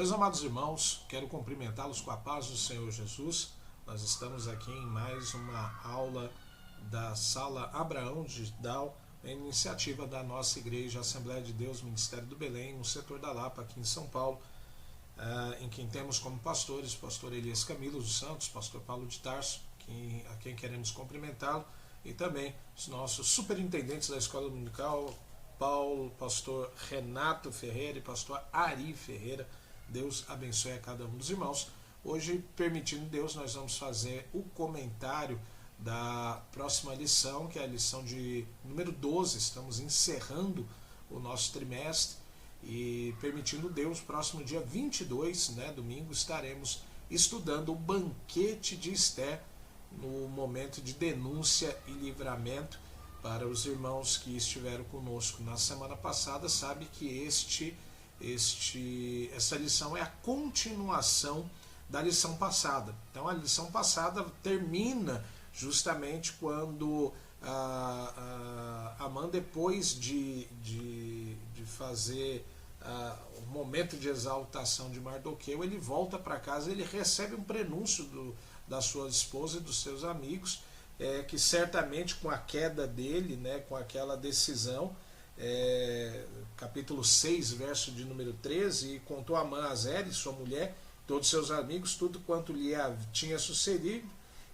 Meus amados irmãos, quero cumprimentá-los com a paz do Senhor Jesus. Nós estamos aqui em mais uma aula da Sala Abraão Digital, iniciativa da nossa igreja Assembleia de Deus, Ministério do Belém, no setor da Lapa, aqui em São Paulo, em quem temos como pastores o pastor Elias Camilo dos Santos, pastor Paulo de Tarso, a quem queremos cumprimentá-lo, e também os nossos superintendentes da Escola Dominical, pastor Renato Ferreira e pastor Ari Ferreira. Deus abençoe a cada um dos irmãos. Hoje, permitindo Deus, nós vamos fazer o comentário da próxima lição, que é a lição de número 12. Estamos encerrando o nosso trimestre e, permitindo Deus, próximo dia 22, domingo, estaremos estudando o banquete de Esther no momento de denúncia e livramento. Para os irmãos que estiveram conosco na semana passada, sabe que essa lição é a continuação da lição passada. Então a lição passada termina justamente quando Amã, depois de fazer o momento de exaltação de Mardoqueu, ele volta para casa, ele recebe um prenúncio da sua esposa e dos seus amigos, que certamente com a queda dele, com aquela decisão, capítulo 6, verso de número 13, e contou Amã a Zeres, sua mulher, todos seus amigos, tudo quanto lhe tinha sucedido.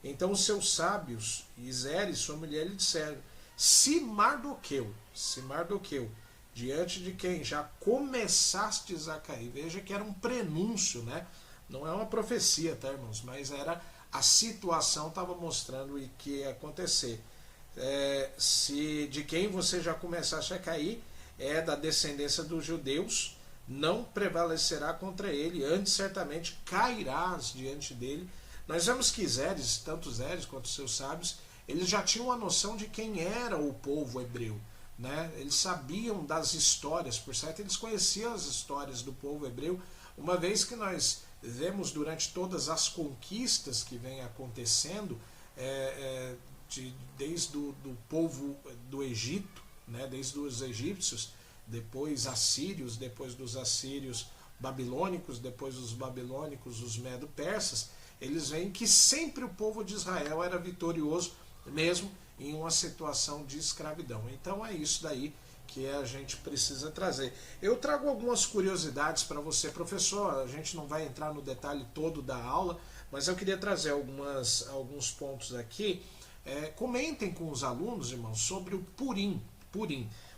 Então os seus sábios e Zeres, sua mulher, lhe disseram: se Mardoqueu, diante de quem já começastes a cair, veja que era um prenúncio, não é uma profecia, tá, irmãos, mas era a situação, estava mostrando o que ia acontecer. Se de quem você já começaste a cair é da descendência dos judeus, não prevalecerá contra ele, antes certamente cairás diante dele. Nós vemos que Zeres, tanto Zeres quanto seus sábios, eles já tinham a noção de quem era o povo hebreu, Eles sabiam das histórias, por certo, eles conheciam as histórias do povo hebreu, uma vez que nós vemos durante todas as conquistas que vêm acontecendo, desde o povo do Egito, desde os egípcios, depois assírios, depois dos assírios babilônicos, depois dos babilônicos, os medo-persas, eles veem que sempre o povo de Israel era vitorioso, mesmo em uma situação de escravidão. Então é isso daí que a gente precisa trazer. Eu trago algumas curiosidades para você, professor. A gente não vai entrar no detalhe todo da aula, mas eu queria trazer alguns pontos aqui. Comentem com os alunos, irmãos, sobre o Purim.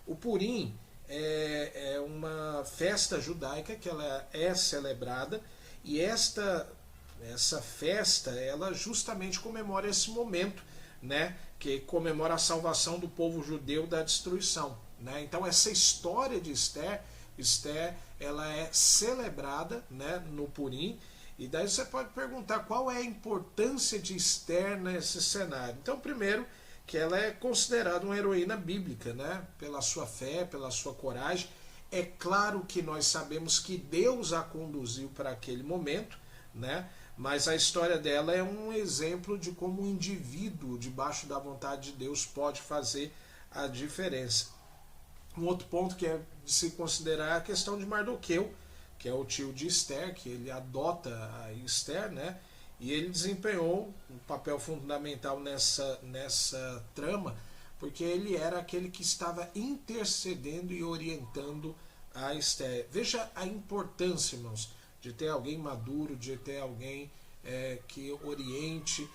O Purim é uma festa judaica que ela é celebrada, e essa festa, ela justamente comemora esse momento, que comemora a salvação do povo judeu da destruição. Então essa história de Esther, ela é celebrada, no Purim. E daí você pode perguntar qual é a importância de Esther nesse cenário. Então, primeiro, que ela é considerada uma heroína bíblica, pela sua fé, pela sua coragem. É claro que nós sabemos que Deus a conduziu para aquele momento, mas a história dela é um exemplo de como um indivíduo debaixo da vontade de Deus pode fazer a diferença. Um outro ponto que é de se considerar é a questão de Mardoqueu, que é o tio de Esther, que ele adota a Esther, e ele desempenhou um papel fundamental nessa trama, porque ele era aquele que estava intercedendo e orientando a Esther. Veja a importância, irmãos, de ter alguém maduro, de ter alguém que oriente.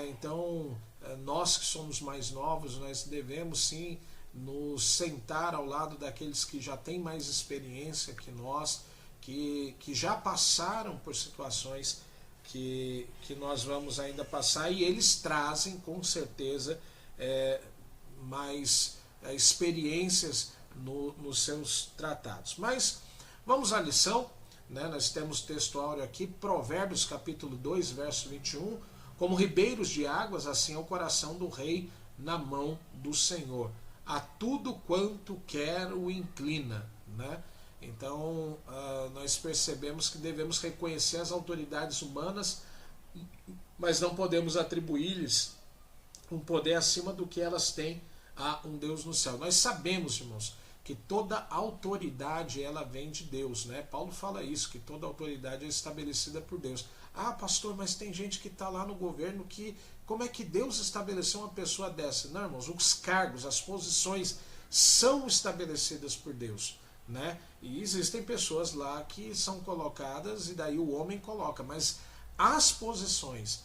Então, nós que somos mais novos, nós devemos sim nos sentar ao lado daqueles que já têm mais experiência que nós, que já passaram por situações que nós vamos ainda passar, e eles trazem com certeza mais experiências nos seus tratados. Mas vamos à lição, nós temos texto áureo aqui, Provérbios capítulo 2, verso 21, como ribeiros de águas, assim é o coração do rei na mão do Senhor. A tudo quanto quer o inclina. Então nós percebemos que devemos reconhecer as autoridades humanas, mas não podemos atribuir-lhes um poder acima do que elas têm a um Deus no céu. Nós sabemos, irmãos, que toda autoridade ela vem de Deus, né? Paulo fala isso, que toda autoridade é estabelecida por Deus. Ah, pastor, mas tem gente que está lá no governo que... Como é que Deus estabeleceu uma pessoa dessa? Não, irmãos, os cargos, as posições são estabelecidas por Deus, né? E existem pessoas lá que são colocadas e daí o homem coloca, mas as posições,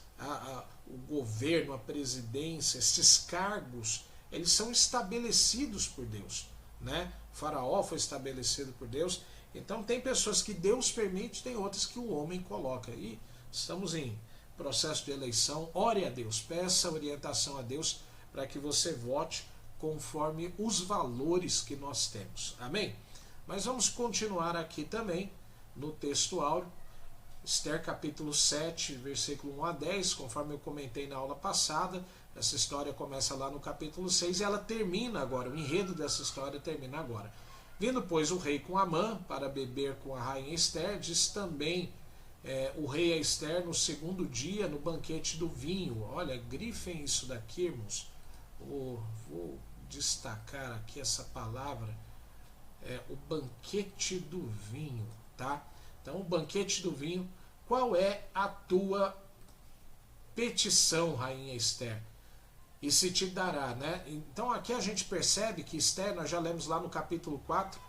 o governo, a presidência, esses cargos, eles são estabelecidos por Deus, né? O faraó foi estabelecido por Deus. Então tem pessoas que Deus permite, tem outras que o homem coloca. E estamos em processo de eleição. Ore a Deus, peça orientação a Deus para que você vote conforme os valores que nós temos. Amém? Mas vamos continuar aqui também no texto áureo. Esther capítulo 7, versículo 1 a 10, conforme eu comentei na aula passada. Essa história começa lá no capítulo 6 e ela termina agora, o enredo dessa história termina agora. Vindo, pois, o rei com Amã para beber com a rainha Esther, diz também o rei a Esther no segundo dia, no banquete do vinho. Olha, grifem isso daqui, irmãos. Vou destacar aqui essa palavra, o banquete do vinho, tá? Então, o banquete do vinho, qual é a tua petição, rainha Esther? E se te dará, né? Então aqui a gente percebe que Esther, nós já lemos lá no capítulo 4,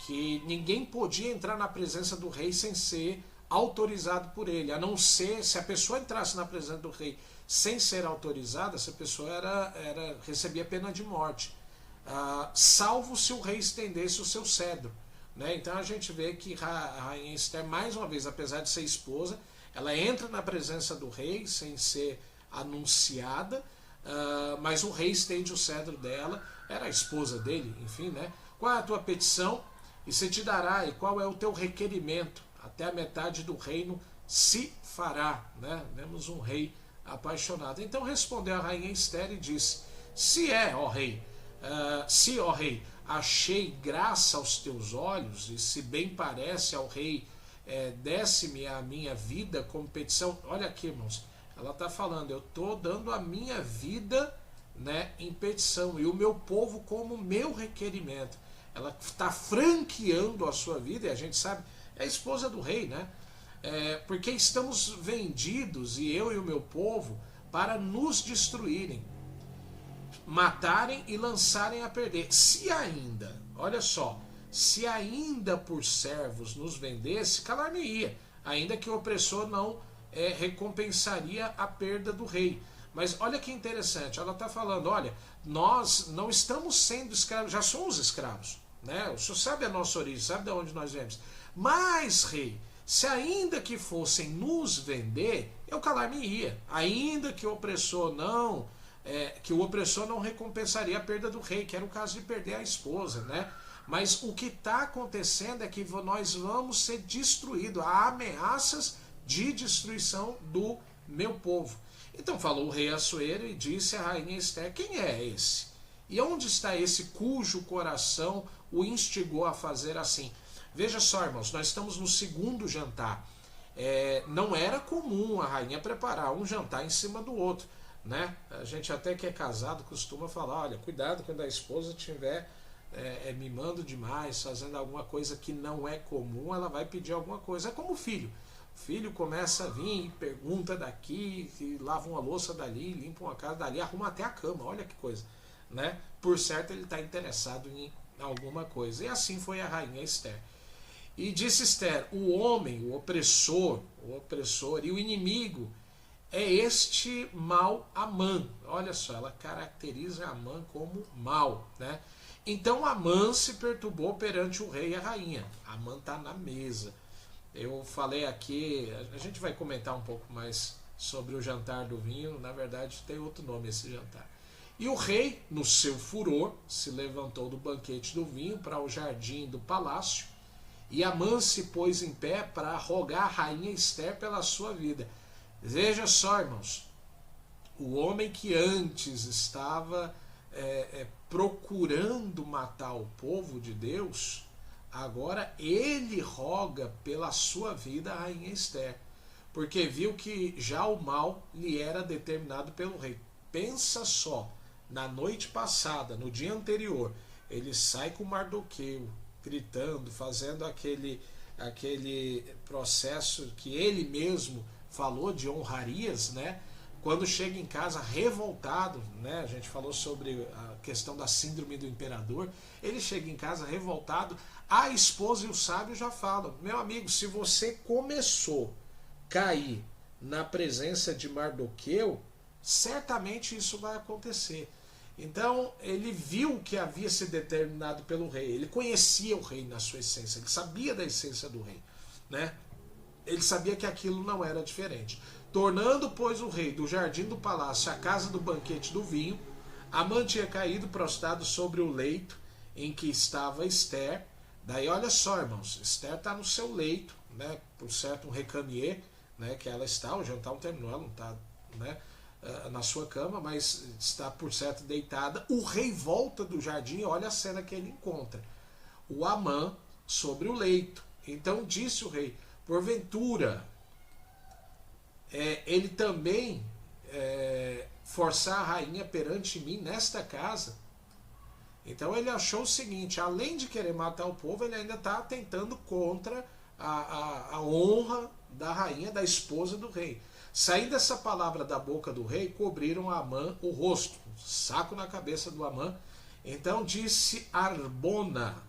que ninguém podia entrar na presença do rei sem ser autorizado por ele, a não ser, se a pessoa entrasse na presença do rei sem ser autorizada, essa pessoa recebia pena de morte, salvo se o rei estendesse o seu cedro, né? Então a gente vê que a rainha Esther, mais uma vez, apesar de ser esposa, ela entra na presença do rei sem ser anunciada, mas o rei estende o cedro dela, era a esposa dele, enfim, né? Qual é a tua petição? E se te dará, e qual é o teu requerimento? Até a metade do reino se fará, né? Vemos um rei apaixonado. Então respondeu a rainha Esther e disse: se, ó rei, achei graça aos teus olhos, e se bem parece ao rei, desce-me a minha vida como petição. Olha aqui, irmãos, ela está falando, eu estou dando a minha vida, né, em petição, e o meu povo como meu requerimento. Ela está franqueando a sua vida, e a gente sabe, é a esposa do rei, né? Porque estamos vendidos, e eu e o meu povo, para nos destruírem, matarem e lançarem a perder. Se ainda, olha só, se ainda por servos nos vendesse, calar-me-ia, ainda que o opressor não recompensaria a perda do rei. Mas olha que interessante, ela está falando, olha, nós não estamos sendo escravos, já somos escravos, né? O senhor sabe a nossa origem, sabe de onde nós viemos. Mas, rei, se ainda que fossem nos vender, eu calar-me-ia, ainda que o opressor não recompensaria a perda do rei, que era o caso de perder a esposa, né? Mas o que está acontecendo é que nós vamos ser destruídos, há ameaças de destruição do meu povo. Então falou o rei Assuero e disse à rainha Esther: quem é esse? E onde está esse cujo coração o instigou a fazer assim? Veja só, irmãos, nós estamos no segundo jantar. Não era comum a rainha preparar um jantar em cima do outro, né? A gente até que é casado costuma falar, olha, cuidado quando a esposa estiver mimando demais, fazendo alguma coisa que não é comum, ela vai pedir alguma coisa. É como o filho. O filho começa a vir, pergunta daqui, lava uma louça dali, limpa uma casa dali, arruma até a cama, olha que coisa, né? Por certo ele está interessado em alguma coisa. E assim foi a rainha Esther. E disse Esther: o homem, o opressor e o inimigo é este mau Amã. Olha só, ela caracteriza Amã como mau, né? Então Amã se perturbou perante o rei e a rainha. Amã está na mesa. Eu falei aqui, a gente vai comentar um pouco mais sobre o jantar do vinho, na verdade tem outro nome esse jantar. E o rei, no seu furor, se levantou do banquete do vinho para o jardim do palácio, e Amã se pôs em pé para rogar a rainha Esther pela sua vida. Veja só, irmãos, o homem que antes estava procurando matar o povo de Deus, agora ele roga pela sua vida a rainha Esther, porque viu que já o mal lhe era determinado pelo rei. Pensa só, na noite passada, no dia anterior, ele sai com Mardoqueu, gritando, fazendo aquele processo que ele mesmo falou de honrarias, né? Quando chega em casa revoltado, né? A gente falou sobre a questão da síndrome do imperador. Ele chega em casa revoltado, a esposa e o sábio já falam: meu amigo, se você começou a cair na presença de Mardoqueu, certamente isso vai acontecer. Então ele viu o que havia sido determinado pelo rei. Ele conhecia o rei na sua essência, ele sabia da essência do rei, né? Ele sabia que aquilo não era diferente. Tornando, pois, o rei do jardim do palácio a casa do banquete do vinho, Amã tinha caído prostrado sobre o leito em que estava Esther. Daí olha só, irmãos, Esther está no seu leito, né? Por certo, um recamier, né? Que ela está, o jantar não terminou, ela não está, né? Na sua cama, mas está por certo deitada. O rei volta do jardim e olha a cena que ele encontra: o Amã sobre o leito. Então disse o rei: porventura ele também forçar a rainha perante mim nesta casa? Então ele achou o seguinte: além de querer matar o povo, ele ainda está tentando contra a honra da rainha, da esposa do rei. Saindo essa palavra da boca do rei, cobriram a Amã o rosto, saco na cabeça do Amã. Então disse Arbona,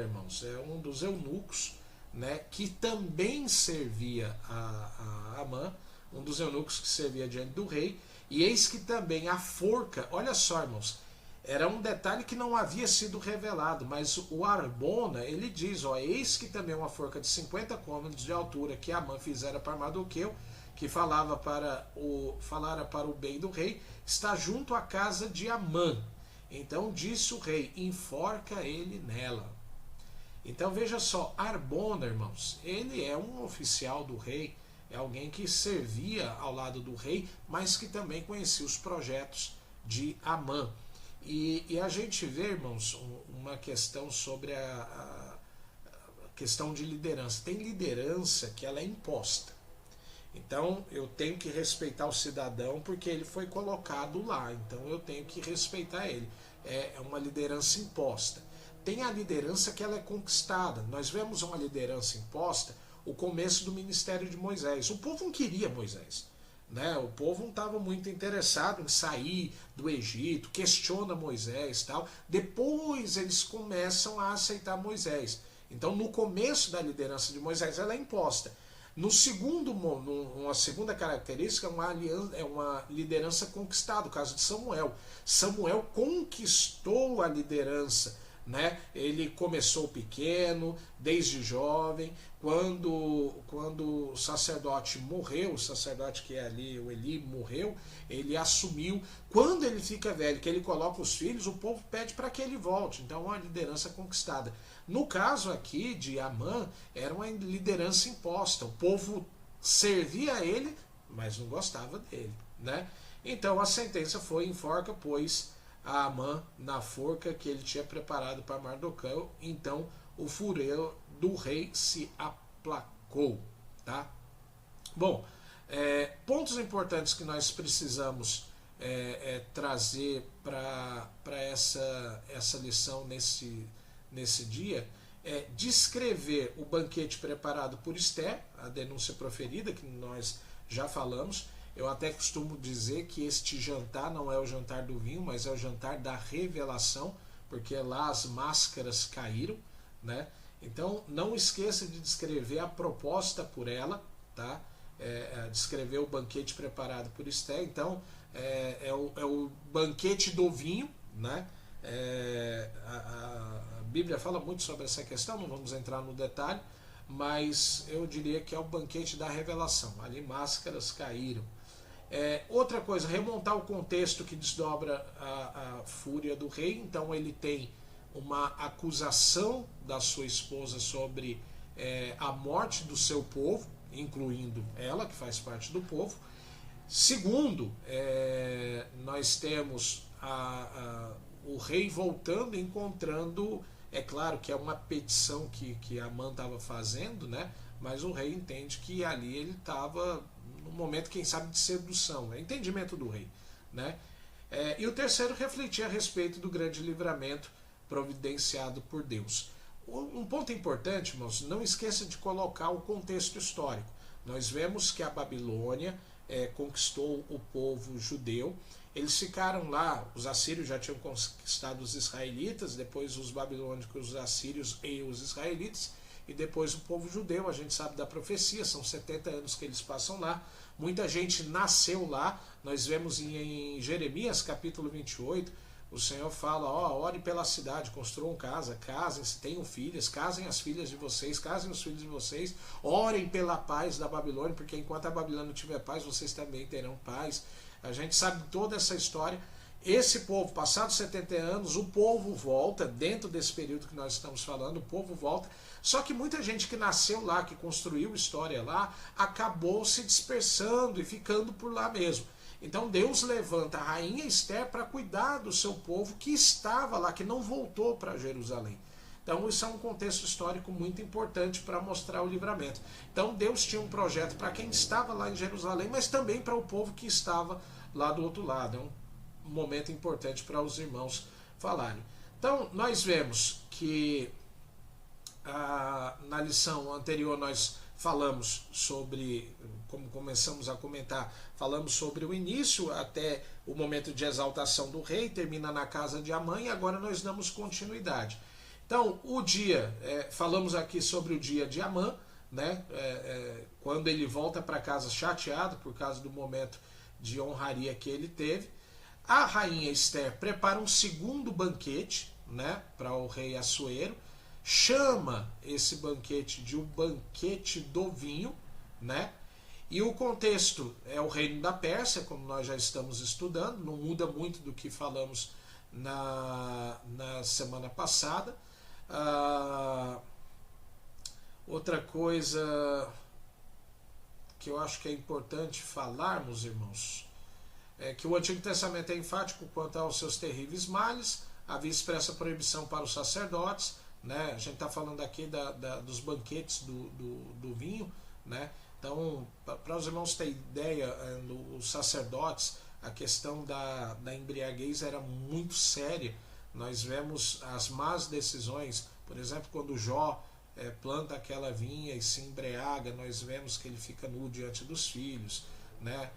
irmãos, é um dos eunucos, né, que também servia a Amã, um dos eunucos que servia diante do rei. E eis que também a forca, olha só, irmãos, era um detalhe que não havia sido revelado, mas o Arbona, ele diz, eis que também uma forca de 50 côvados de altura que Amã fizera para Mardoqueu, que falara para o bem do rei, está junto à casa de Amã. Então disse o rei: enforca ele nela. Então veja só, Arbona, irmãos, ele é um oficial do rei, é alguém que servia ao lado do rei, mas que também conhecia os projetos de Amã. E a gente vê, irmãos, uma questão sobre a questão de liderança. Tem liderança que ela é imposta. Então eu tenho que respeitar o cidadão porque ele foi colocado lá. Então eu tenho que respeitar ele. É uma liderança imposta. Tem a liderança que ela é conquistada. Nós vemos uma liderança imposta, o começo do ministério de Moisés. O povo não queria Moisés, né? O povo não estava muito interessado em sair do Egito, questiona Moisés, tal. Depois eles começam a aceitar Moisés. Então no começo da liderança de Moisés ela é imposta. Uma segunda característica é uma liderança conquistada, o caso de Samuel. Samuel conquistou a liderança, né? Ele começou pequeno, desde jovem. Quando o sacerdote morreu, o sacerdote que é ali, o Eli, morreu, ele assumiu. Quando ele fica velho, que ele coloca os filhos, o povo pede para que ele volte. Então é uma liderança conquistada. No caso aqui de Amã, era uma liderança imposta. O povo servia a ele, mas não gostava dele, né? Então a sentença foi: enforca, pois, a Amã na forca que ele tinha preparado para Mardoqueu. Então o furor do rei se aplacou, tá? Bom, pontos importantes que nós precisamos trazer para essa lição nesse dia é descrever o banquete preparado por Esther, a denúncia proferida que nós já falamos. Eu até costumo dizer que este jantar não é o jantar do vinho, mas é o jantar da revelação, porque lá as máscaras caíram, né? Então não esqueça de descrever a proposta por ela, tá? Descrever o banquete preparado por Esther. Então é o banquete do vinho, né? A Bíblia fala muito sobre essa questão, não vamos entrar no detalhe, mas eu diria que é o banquete da revelação. Ali máscaras caíram. Outra coisa, remontar o contexto que desdobra a fúria do rei. Então ele tem uma acusação da sua esposa sobre a morte do seu povo, incluindo ela, que faz parte do povo. Segundo, nós temos o rei voltando, encontrando, é claro que é uma petição que Amã estava fazendo, né? Mas o rei entende que ali ele estava num momento, quem sabe, de sedução, é entendimento do rei, né? E o terceiro, refletir a respeito do grande livramento providenciado por Deus. Um ponto importante, irmãos, não esqueça de colocar o contexto histórico. Nós vemos que a Babilônia conquistou o povo judeu. Eles ficaram lá, os assírios já tinham conquistado os israelitas, depois os babilônicos, os assírios e os israelitas, e depois o povo judeu. A gente sabe da profecia, são 70 anos que eles passam lá. Muita gente nasceu lá. Nós vemos em Jeremias capítulo 28, o Senhor fala, ore pela cidade, construam casa, casem-se, tenham filhas, casem as filhas de vocês, casem os filhos de vocês, orem pela paz da Babilônia, porque enquanto a Babilônia não tiver paz, vocês também terão paz. A gente sabe toda essa história. Esse povo, passados 70 anos, o povo volta, dentro desse período que nós estamos falando, o povo volta. Só que muita gente que nasceu lá, que construiu história lá, acabou se dispersando e ficando por lá mesmo. Então Deus levanta a rainha Esther para cuidar do seu povo que estava lá, que não voltou para Jerusalém. Então isso é um contexto histórico muito importante para mostrar o livramento. Então Deus tinha um projeto para quem estava lá em Jerusalém, mas também para o povo que estava lá do outro lado. É um momento importante para os irmãos falarem. Então nós vemos que na lição anterior nós falamos sobre, como começamos a comentar, falamos sobre o início até o momento de exaltação do rei, termina na casa de Amã, e agora nós damos continuidade. Então, o dia, falamos aqui sobre o dia de Amã, né, quando ele volta para casa chateado por causa do momento de honraria que ele teve. A rainha Esther prepara um segundo banquete, né, para o rei Assuero, chama esse banquete de o banquete do vinho, né? E o contexto é o reino da Pérsia, como nós já estamos estudando, não muda muito do que falamos na semana passada. Outra coisa que eu acho que é importante falarmos, irmãos, é que o Antigo Testamento é enfático quanto aos seus terríveis males, havia expressa proibição para os sacerdotes, né? A gente está falando aqui dos banquetes do vinho, né? Então, para os irmãos terem ideia, os sacerdotes, a questão da embriaguez era muito séria. Nós vemos as más decisões, por exemplo, quando Jó planta aquela vinha e se embriaga, nós vemos que ele fica nu diante dos filhos, né?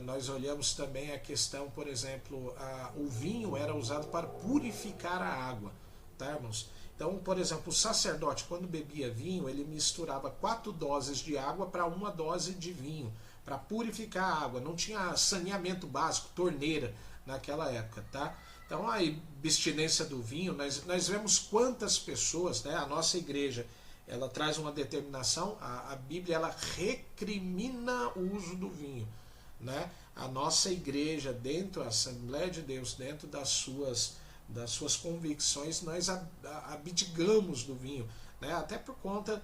Nós olhamos também a questão, por exemplo, o vinho era usado para purificar a água, tá, irmãos? Então, por exemplo, o sacerdote, quando bebia vinho, ele misturava 4 doses de água para 1 dose de vinho, para purificar a água. Não tinha saneamento básico, torneira, naquela época, tá? Então, a abstinência do vinho, nós vemos quantas pessoas, né? A nossa igreja, ela traz uma determinação, a Bíblia, ela recrimina o uso do vinho, né? A nossa igreja, dentro da Assembleia de Deus, dentro das suas convicções, nós abdicamos do vinho, né? Até por conta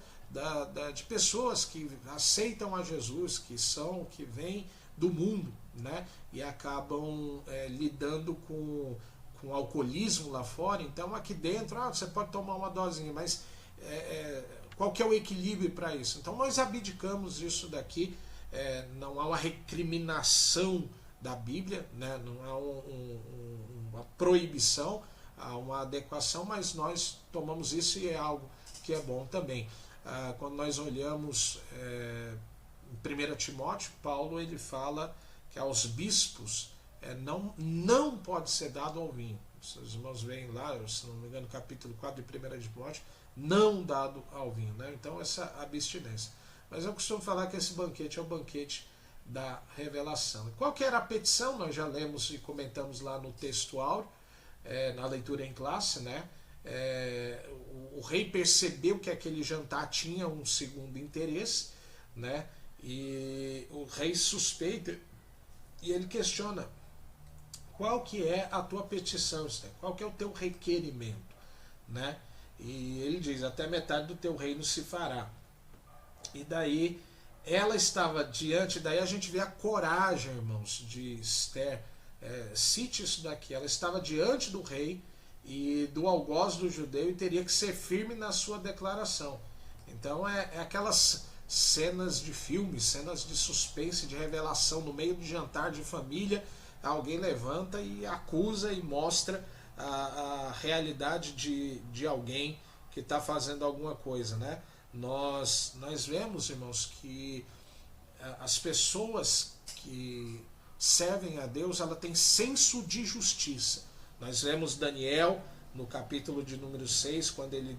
de pessoas que aceitam a Jesus, que vêm do mundo, né? E acabam lidando com alcoolismo lá fora. Então aqui dentro, você pode tomar uma dosinha, mas qual que é o equilíbrio para isso? Então nós abdicamos disso daqui. Não há uma recriminação da Bíblia, né? Não há uma proibição, há uma adequação, mas nós tomamos isso e é algo que é bom também. Quando nós olhamos em 1 Timóteo, Paulo ele fala que aos bispos não pode ser dado ao vinho. Os irmãos veem lá, se não me engano, capítulo 4 de 1 Timóteo, não dado ao vinho, né? Então essa abstinência. Mas eu costumo falar que esse banquete é o banquete da revelação. Qual que era a petição? Nós já lemos e comentamos lá no texto áureo, na leitura em classe, né? O rei percebeu que aquele jantar tinha um segundo interesse, né? E o rei suspeita e ele questiona: qual que é a tua petição, Esther? Qual que é o teu requerimento, né? E ele diz: até metade do teu reino se fará. E daí ela estava diante, daí a gente vê a coragem, irmãos, de Esther. Cite isso daqui: ela estava diante do rei e do algoz do judeu e teria que ser firme na sua declaração. Então é aquelas cenas de filme, cenas de suspense, de revelação, no meio de jantar de família, alguém levanta e acusa e mostra a realidade de alguém que está fazendo alguma coisa, né? Nós vemos, irmãos, que as pessoas que servem a Deus, ela tem senso de justiça. Nós vemos Daniel no capítulo de número 6, quando ele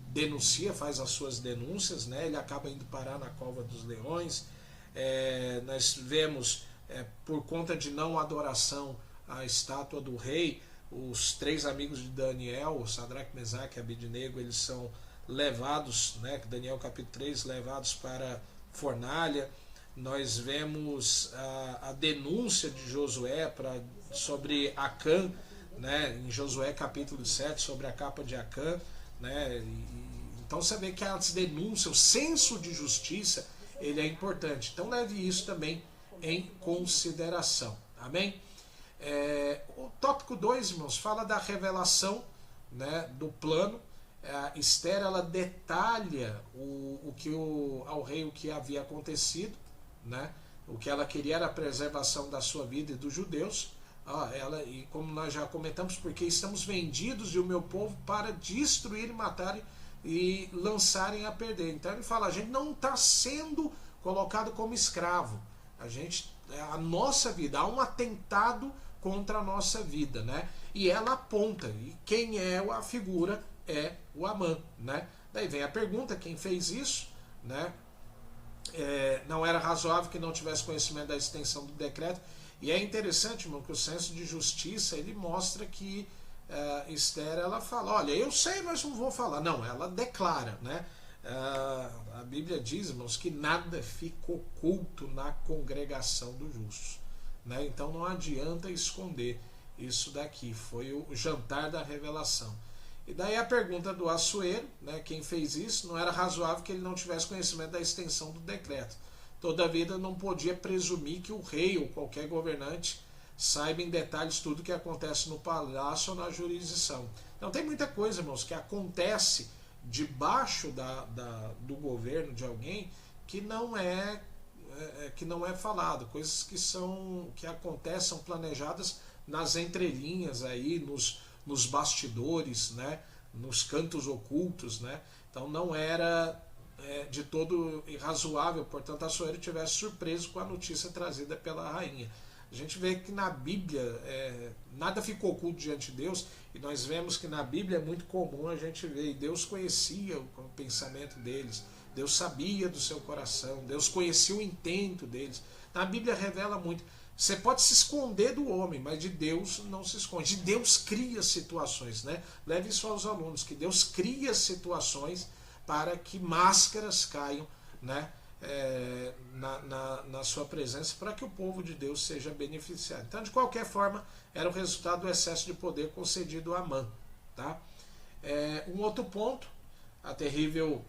denuncia, faz as suas denúncias, né? Ele acaba indo parar na cova dos leões. Nós vemos, por conta de não adoração à estátua do rei, os 3 amigos de Daniel, o Sadraque, Mesaque e Abednego, eles são levados, né? Daniel capítulo 3, levados para fornalha. Nós vemos a denúncia de Josué sobre Acã, né? Em Josué capítulo 7, sobre a capa de Acã, né? Então você vê que as denúncias, o senso de justiça, ele é importante. Então leve isso também em consideração. Amém? O tópico 2, irmãos, fala da revelação, né, do plano. A Esther, ela detalha ao rei o que havia acontecido, né? O que ela queria era a preservação da sua vida e dos judeus. E como nós já comentamos, porque estamos vendidos de o meu povo para destruir e matar e lançarem a perder. Então ele fala, a gente não está sendo colocado como escravo. A nossa vida, há um atentado contra a nossa vida, né? E ela aponta, e quem é a figura é o Amã, né? Daí vem a pergunta, quem fez isso, né? Não era razoável que não tivesse conhecimento da extensão do decreto. E é interessante, irmão, que o senso de justiça, ele mostra que Esther, ela fala, olha, eu sei, mas não vou falar. Não, ela declara, né? A Bíblia diz, irmãos, que nada fica oculto na congregação dos justos, né? Então não adianta esconder isso daqui. Foi o jantar da revelação. E daí a pergunta do Assuero, né, quem fez isso, não era razoável que ele não tivesse conhecimento da extensão do decreto. Todavia não podia presumir que o rei ou qualquer governante saiba em detalhes tudo o que acontece no palácio ou na jurisdição. Então tem muita coisa, irmãos, que acontece debaixo do governo de alguém que não é falado, coisas que acontecem, são planejadas nas entrelinhas aí, nos bastidores, né, nos cantos ocultos, né? Então não era de todo irrazoável, portanto, Assuero tivesse surpreso com a notícia trazida pela rainha. A gente vê que na Bíblia nada ficou oculto diante de Deus, e nós vemos que na Bíblia é muito comum a gente ver, e Deus conhecia o pensamento deles, Deus sabia do seu coração, Deus conhecia o intento deles. Na Bíblia revela muito. Você pode se esconder do homem, mas de Deus não se esconde. De Deus cria situações, né? Leve isso aos alunos, que Deus cria situações para que máscaras caiam, né, na sua presença, para que o povo de Deus seja beneficiado. Então, de qualquer forma, era o resultado do excesso de poder concedido a Amã. Tá? Um outro ponto, a terrível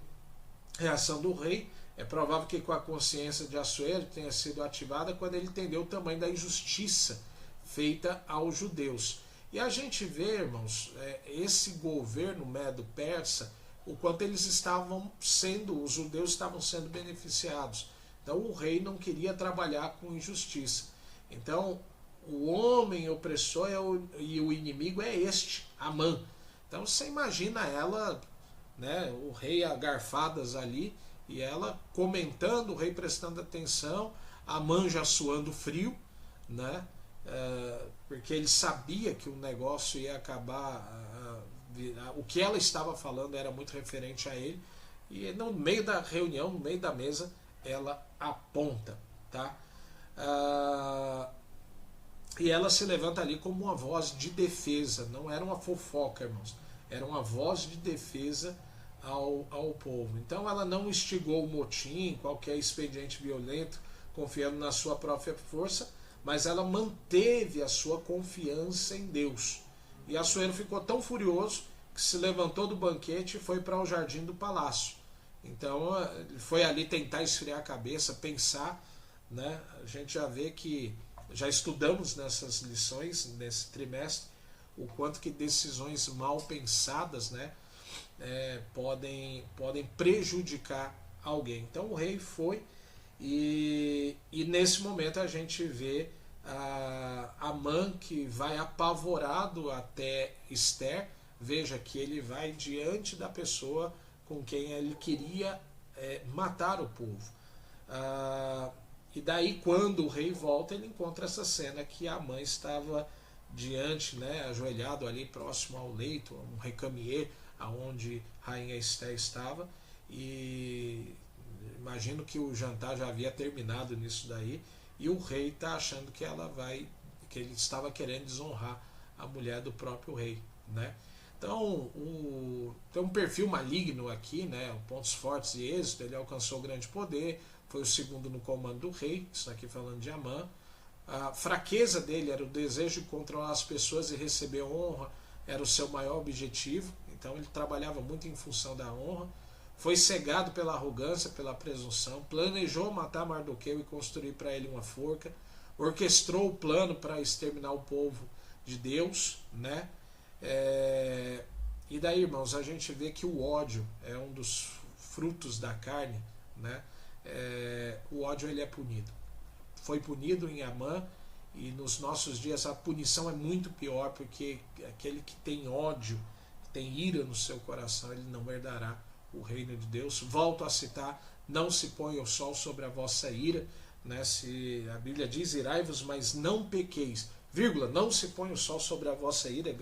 reação do rei. É provável que com a consciência de Assuero tenha sido ativada quando ele entendeu o tamanho da injustiça feita aos judeus. E a gente vê, irmãos, esse governo medo-persa, o quanto os judeus estavam sendo beneficiados. Então o rei não queria trabalhar com injustiça. Então o homem opressor e o inimigo é este, Amã. Então você imagina ela, né, o rei a garfadas ali, e ela comentando, o rei prestando atenção, Amã já suando frio, né? Porque ele sabia que o negócio ia acabar, o que ela estava falando era muito referente a ele, e no meio da reunião, no meio da mesa, ela aponta, tá? E ela se levanta ali como uma voz de defesa, não era uma fofoca, irmãos, era uma voz de defesa ao povo. Então ela não instigou o motim, qualquer expediente violento, confiando na sua própria força, mas ela manteve a sua confiança em Deus. E Assuero ficou tão furioso que se levantou do banquete e foi para o jardim do palácio. Então ele foi ali tentar esfriar a cabeça, pensar, né? A gente já vê que já estudamos nessas lições, nesse trimestre, o quanto que decisões mal pensadas, né, podem prejudicar alguém. Então o rei foi, e nesse momento a gente vê Amã, que vai apavorado até Ester. Veja que ele vai diante da pessoa com quem ele queria matar o povo. E daí, quando o rei volta, ele encontra essa cena que Amã estava diante, né, ajoelhado ali próximo ao leito, um recamier, aonde Rainha Esté estava, e imagino que o jantar já havia terminado nisso daí, e o rei está achando que que ele estava querendo desonrar a mulher do próprio rei, né? Então, tem um perfil maligno aqui, né? Pontos fortes e êxito. Ele alcançou grande poder, foi o segundo no comando do rei, isso aqui falando de Amã. A fraqueza dele era o desejo de controlar as pessoas e receber honra, era o seu maior objetivo. Então ele trabalhava muito em função da honra. Foi cegado pela arrogância, pela presunção, planejou matar Mardoqueu e construir para ele uma forca, orquestrou o plano para exterminar o povo de Deus, né? E daí, irmãos, a gente vê que o ódio é um dos frutos da carne, né? O ódio, ele é punido. Foi punido em Amã, e nos nossos dias a punição é muito pior, porque aquele que tem ódio, que tem ira no seu coração, ele não herdará o reino de Deus. Volto a citar: não se ponha o sol sobre a vossa ira, né? Se a Bíblia diz: irai-vos, mas não pequeis, vírgula, não se põe o sol sobre a vossa ira.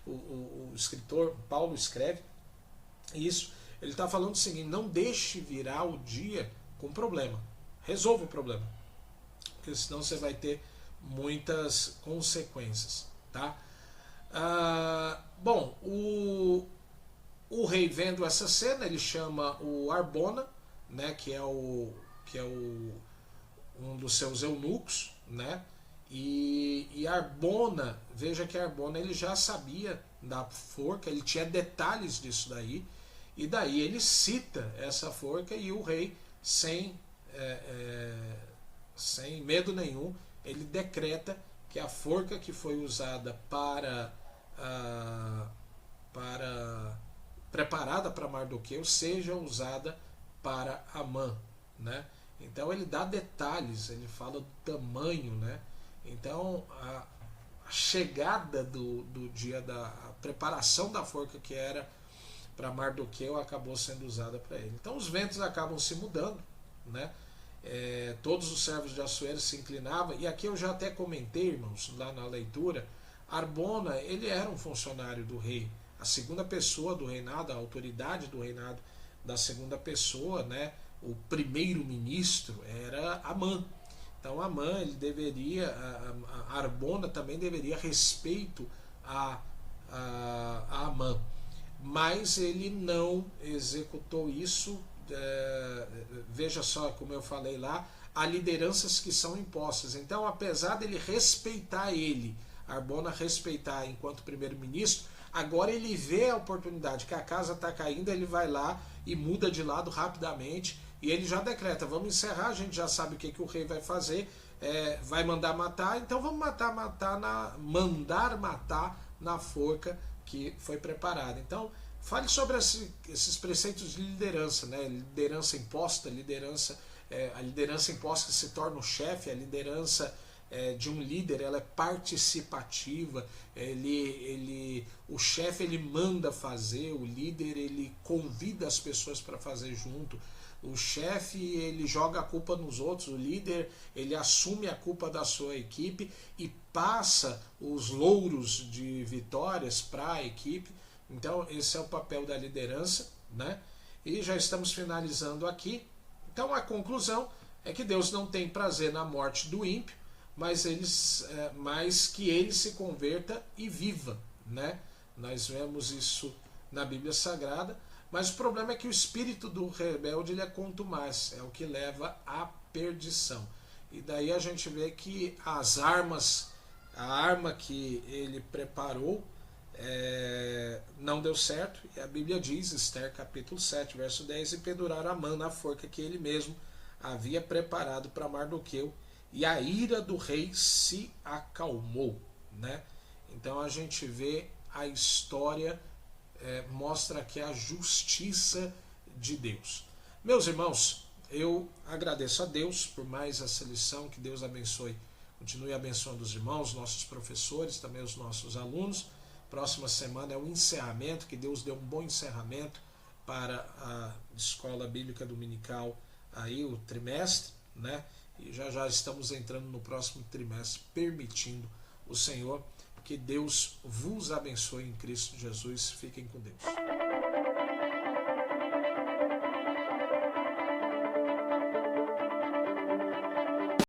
O escritor Paulo escreve isso. Ele está falando o seguinte: não deixe virar o dia com problema, resolva o problema, porque senão você vai ter muitas consequências, tá? Bom, o rei, vendo essa cena, ele chama o Arbona, né, que é um dos seus eunucos, né? E Arbona, veja que Arbona, ele já sabia da forca, ele tinha detalhes disso daí, e daí ele cita essa forca, e o rei, sem medo nenhum, ele decreta que a forca que foi usada preparada para Mardoqueu seja usada para Amã, né? Então ele dá detalhes, ele fala do tamanho, né? Então a chegada do dia da preparação da forca que era para Mardoqueu acabou sendo usada para ele. Então os ventos acabam se mudando, né? Todos os servos de Assuero se inclinavam, e aqui eu já até comentei, irmãos, lá na leitura. Arbona, ele era um funcionário do rei, a segunda pessoa do reinado, a autoridade do reinado da segunda pessoa, né? O primeiro-ministro era Amã. Então Amã, ele deveria, a Arbona também deveria respeito a Amã, mas ele não executou isso. Veja só, como eu falei lá, há lideranças que são impostas. Então, apesar dele respeitar Arbona respeitar enquanto primeiro-ministro, agora ele vê a oportunidade que a casa está caindo, ele vai lá e muda de lado rapidamente, e ele já decreta: vamos encerrar, a gente já sabe o que o rei vai fazer, vai mandar matar, então vamos mandar matar na forca que foi preparada. Então, fale sobre esses preceitos de liderança, né? Liderança imposta, a liderança imposta se torna o chefe, a liderança de um líder, ela é participativa, o chefe, ele manda fazer, o líder, ele convida as pessoas para fazer junto, o chefe, ele joga a culpa nos outros, o líder, ele assume a culpa da sua equipe e passa os louros de vitórias para a equipe. Então esse é o papel da liderança, né? E já estamos finalizando aqui. Então a conclusão é que Deus não tem prazer na morte do ímpio, mas que ele se converta e viva, né? Nós vemos isso na Bíblia Sagrada, mas o problema é que o espírito do rebelde, ele é contumaz, é o que leva à perdição. E daí a gente vê que a arma que ele preparou não deu certo, e a Bíblia diz, Ester capítulo 7, verso 10, e penduraram Amã na forca que ele mesmo havia preparado para Mardoqueu, e a ira do rei se acalmou, né? Então a gente vê a história, mostra aqui a justiça de Deus. Meus irmãos, eu agradeço a Deus por mais essa lição, que Deus abençoe Continue abençoando os irmãos, nossos professores, também os nossos alunos. Próxima semana é o encerramento, que Deus dê um bom encerramento para a Escola Bíblica Dominical, aí o trimestre, né? E já estamos entrando no próximo trimestre, permitindo o Senhor. Que Deus vos abençoe em Cristo Jesus. Fiquem com Deus.